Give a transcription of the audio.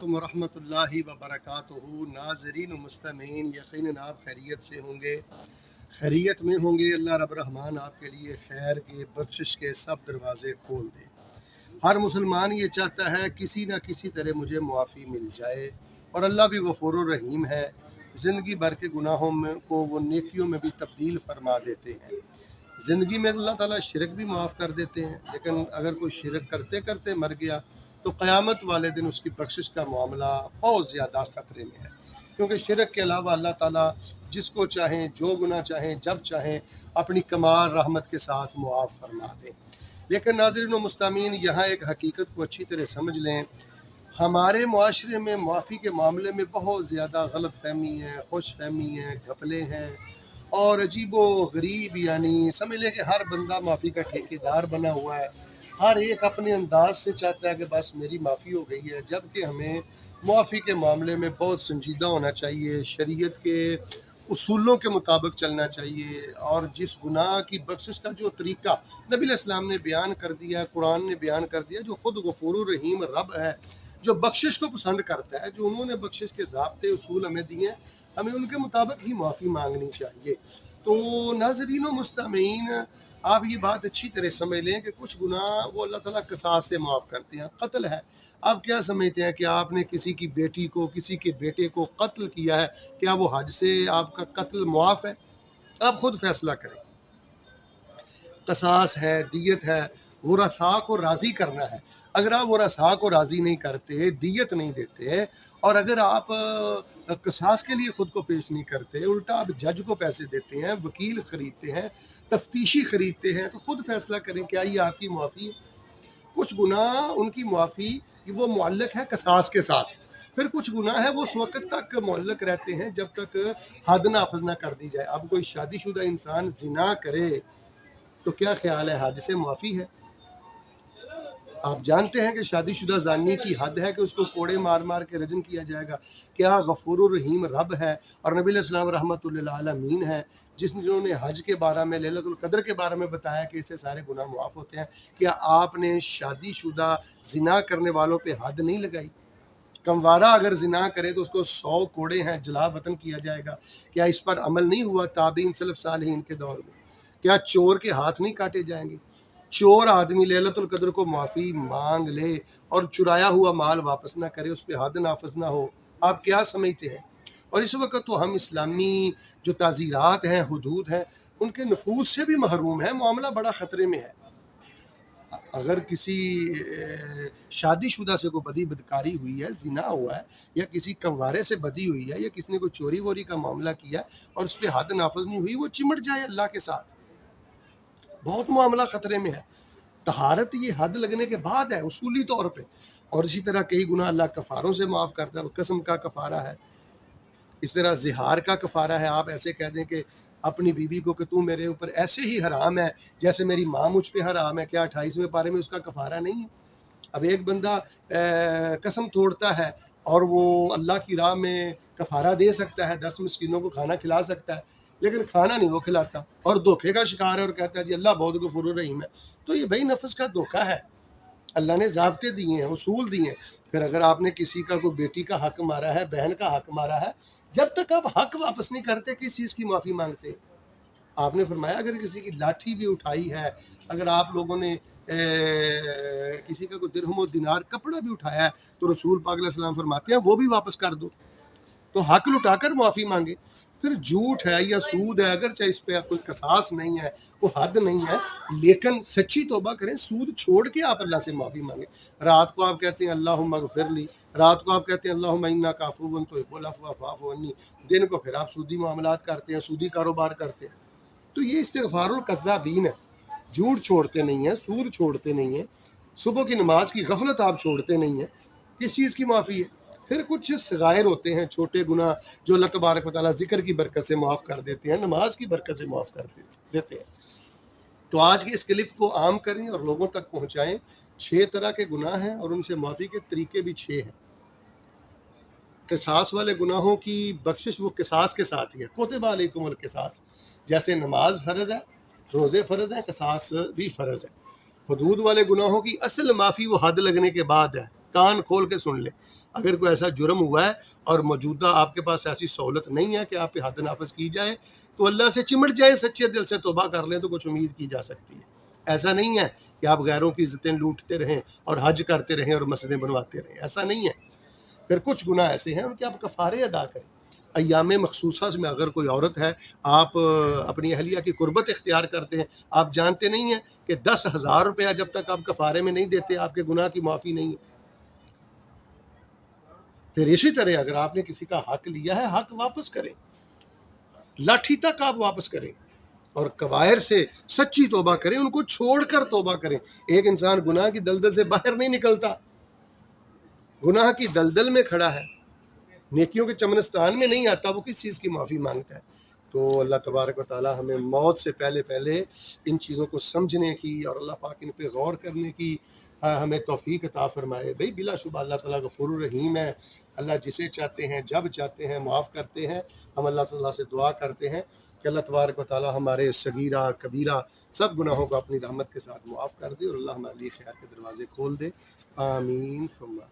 अलैकुम वरहमतुल्लाहि वबरकातुहू। नाज़रीन व मुस्तमीन, यकीनन आप खैरियत से होंगे, खैरियत में होंगे। अल्लाह रब रहमान आपके लिए खैर के बख्शिश के सब दरवाज़े खोल दे। हर मुसलमान ये चाहता है किसी न किसी तरह मुझे मुआफ़ी मिल जाए, और अल्लाह भी गफूरुर रहीम है। ज़िंदगी भर के गुनाहों में को वो नेकियों में भी तब्दील फरमा देते हैं। ज़िंदगी में अल्लाह ताला शिरक भी माफ़ कर देते हैं, लेकिन अगर कोई शिरक करते करते मर गया तो क़यामत वाले दिन उसकी बख्शिश का मामला बहुत ज़्यादा ख़तरे में है, क्योंकि शिरक के अलावा अल्लाह ताला जिसको चाहें, जो गुनाह चाहें, जब चाहें अपनी कमाल रहमत के साथ मुआफ़ फरमा दें। लेकिन नाज़रीन व मुस्तामीन, यहाँ एक हकीकत को अच्छी तरह समझ लें। हमारे मुआशरे में मुआफ़ी के मामले में बहुत ज़्यादा गलत फहमी है, खुश फहमी है, घपले हैं और अजीबो गरीब, यानी समझ लें कि हर बंदा माफ़ी का ठेकेदार बना हुआ है। हर एक अपने अंदाज से चाहता है कि बस मेरी माफ़ी हो गई है, जबकि हमें मुआफ़ी के मामले में बहुत संजीदा होना चाहिए, शरीयत के उसूलों के मुताबिक चलना चाहिए। और जिस गुनाह की बख्शिश का जो तरीका नबी इस्लाम ने बयान कर दिया, कुरान ने बयान कर दिया, जो ख़ुद गफूरुर रहीम रब है, जो बख्शिश को पसंद करता है, जो उन्होंने बख्शिश के ज़ाब्ते उसूल हमें दिए, हमें उनके मुताबिक ही माफ़ी मांगनी चाहिए। तो नाज़रीन व मुस्तमीन, आप ये बात अच्छी तरह समझ लें कि कुछ गुनाह वो अल्लाह ताला क़िसास से माफ़ करते हैं। कत्ल है, आप क्या समझते हैं कि आपने किसी की बेटी को, किसी के बेटे को कत्ल किया है, क्या वो हज से आपका कत्ल मुआफ़ है? आप खुद फैसला करें। क़िसास है, दियत है, वरसा को राज़ी करना है। अगर आप वरसा को राज़ी नहीं करते, दियत नहीं देते, और अगर आप क़िसास के लिए ख़ुद को पेश नहीं करते, उल्टा आप जज को पैसे देते हैं, वकील ख़रीदते हैं, तफ्तीशी ख़रीदते हैं, तो ख़ुद फैसला करें क्या ये आपकी मुआफ़ी है। कुछ गुनाह उनकी मुआफ़ी वो मुअल्लक़ है क़िसास के साथ, फिर कुछ गुनाह है वो उस वक़्त तक मुअल्लक़ रहते हैं जब तक हद नाफ़ज़ ना कर दी जाए। अब कोई शादीशुदा इंसान ज़िना करे तो क्या ख्याल है, हद से मुआफ़ी है? आप जानते हैं कि शादीशुदा ज़ानी की हद है कि उसको कोड़े मार मार के रजम किया जाएगा। क्या गफूरुर रहीम रब है और नबी इस्लाम रहमतुल लिल आलमीन है, जिन्होंने हज के बारे में, लैलतुल क़द्र के बारे में बताया कि इससे सारे गुनाह मुआफ़ होते हैं। क्या आपने शादीशुदा ज़िना करने वालों पे हद नहीं लगाई? कमवारा अगर ज़िना करे तो उसको 100 कोड़े हैं जला वतन किया जाएगा। क्या इस पर अमल नहीं हुआ ताबीन सलफ़ सालिहीन के दौर में? क्या चोर के हाथ नहीं काटे जाएंगे? चोर आदमी लैलतुल क़द्र को माफ़ी मांग ले और चुराया हुआ माल वापस ना करे, उस पर हद नाफज ना हो, आप क्या समझते हैं? और इस वक्त तो हम इस्लामी जो ताज़ीरात हैं, हुदूद हैं, उनके नफूस से भी महरूम है। मामला बड़ा ख़तरे में है। अगर किसी शादीशुदा से कोई बदी बदकारी हुई है, ज़िना हुआ है, या किसी कंवारे से बदी हुई है, या किसी ने कोई चोरी वोरी का मामला किया और उस पर हद नाफज नहीं हुई, वो चिमट जाए अल्लाह के साथ, बहुत मामला ख़तरे में है। तहारत ये हद लगने के बाद है उसूली तौर पे। और इसी तरह कई गुनाह अल्लाह कफ़ारों से माफ़ करता है। कसम का कफ़ारा है, इस तरह ज़िहार का कफ़ारा है। आप ऐसे कह दें कि अपनी बीवी को कि तू मेरे ऊपर ऐसे ही हराम है जैसे मेरी माँ मुझ पे हराम है, क्या 28वें पारे में उसका कफ़ारा नहीं है? अब एक बंदा कसम तोड़ता है और वो अल्लाह की राह में कफ़ारा दे सकता है, 10 मिस्कीनों को खाना खिला सकता है, लेकिन खाना नहीं वो खिलाता और धोखे का शिकार है और कहता है जी अल्लाह बहुत गफूरुर रहीम है। तो ये भाई नफ्स का धोखा है। अल्लाह ने ज़ाब्ते दिए हैं, उसूल दिए हैं। फिर अगर आपने किसी का कोई बेटी का हक मारा है, बहन का हक मारा है, जब तक आप हक वापस नहीं करते किस चीज़ की माफ़ी मांगते? आपने फरमाया अगर किसी की लाठी भी उठाई है, अगर आप लोगों ने किसी का कोई दिरहम और दिनार कपड़ा भी उठाया है, तो रसूल पाक अलैहि सलाम फरमाते हैं वो भी वापस कर दो। तो हक लुटाकर माफ़ी मांगे। फिर झूठ है या सूद है, अगर चाहे इस पर कोई कसास नहीं है, कोई हद नहीं है, लेकिन सच्ची तौबा करें, सूद छोड़ के आप अल्लाह से माफ़ी मांगे। रात को आप कहते हैं अल्लाहुम्मा ग़फ़िरली, रात को आप कहते हैं अल्लाहुम्मा इन्नका अफ़ुव्वुन तुहिब्बुल अफ़्वा फ़अफ़ु अन्नी, दिन को फिर आप सूदी मामलात करते हैं, सूदी कारोबार करते हैं। तो ये इस्तिग़फ़ारुल कज़्ज़ाबीन है। झूठ छोड़ते नहीं हैं, सूद छोड़ते नहीं हैं, सुबह की नमाज की गफलत आप छोड़ते नहीं हैं, किस चीज़ की माफ़ी है? फिर कुछ सगायर होते हैं, छोटे गुनाह, जो अल्लाह तबारक व तआला ज़िक्र की बरकत से माफ़ कर देते हैं, नमाज की बरकत से माफ़ कर देते हैं। तो आज की इस क्लिप को आम करें और लोगों तक पहुँचाएँ। 6 तरह के गुनाह हैं और उनसे माफ़ी के तरीके भी 6 हैं। क़िसास वाले गुनाहों की बख्शिश वो क़िसास के साथ ही है। कुतिबा अलैकुमुल क़िसास, जैसे नमाज फ़र्ज़ है, रोज़े फ़र्ज़ हैं, क़िसास भी फ़र्ज़ है। हुदूद वाले गुनाहों की असल माफ़ी वो हद लगने के बाद है। कान खोल के सुन ले, अगर कोई ऐसा जुर्म हुआ है और मौजूदा आपके पास ऐसी सहूलत नहीं है कि आप पे हद नाफिज की जाए, तो अल्लाह से चिमट जाए, सच्चे दिल से तौबा कर लें तो कुछ उम्मीद की जा सकती है। ऐसा नहीं है कि आप गैरों की इज़्ज़तें लूटते रहें और हज करते रहें और मस्जिदें बनवाते रहें, ऐसा नहीं है। फिर कुछ गुनाह ऐसे हैं उनके आप कफ़ारे अदा करें। अय्याम मखसूसा में अगर कोई औरत है, आप अपनी अहलिया की कुर्बत इख्तियार करते हैं, आप जानते नहीं हैं कि 10,000 रुपया जब तक आप कफ़ारे में नहीं देते आपके गुनाह की माफ़ी नहीं है। फिर इसी तरह अगर आपने किसी का हक लिया है, हक वापस करें, लाठी तक आप वापस करें और कबायर से सच्ची तौबा करें, उनको छोड़कर तौबा करें। एक इंसान गुनाह की दलदल से बाहर नहीं निकलता, गुनाह की दलदल में खड़ा है, नेकियों के चमनस्तान में नहीं आता, वो किस चीज़ की माफ़ी मांगता है। तो अल्लाह तबारक व तआला हमें मौत से पहले पहले इन चीज़ों को समझने की और अल्लाह पाक इन पे गौर करने की हमें तौफीक अता फ़रमाए। भाई बिलाशुबा अल्लाह ताला गफ़ूरुर रहीम है, अल्लाह जिसे चाहते हैं जब चाहते हैं मुआफ़ करते हैं। हम अल्लाह ताला से दुआ करते हैं कि अल्लाह तबारक व तआला हमारे सगीरा कबीरा सब गुनाहों को अपनी रहमत के साथ मुआफ़ कर दे और अल्लाह हमारे लिए खैर के दरवाज़े खोल दे। आमीन सुम्मा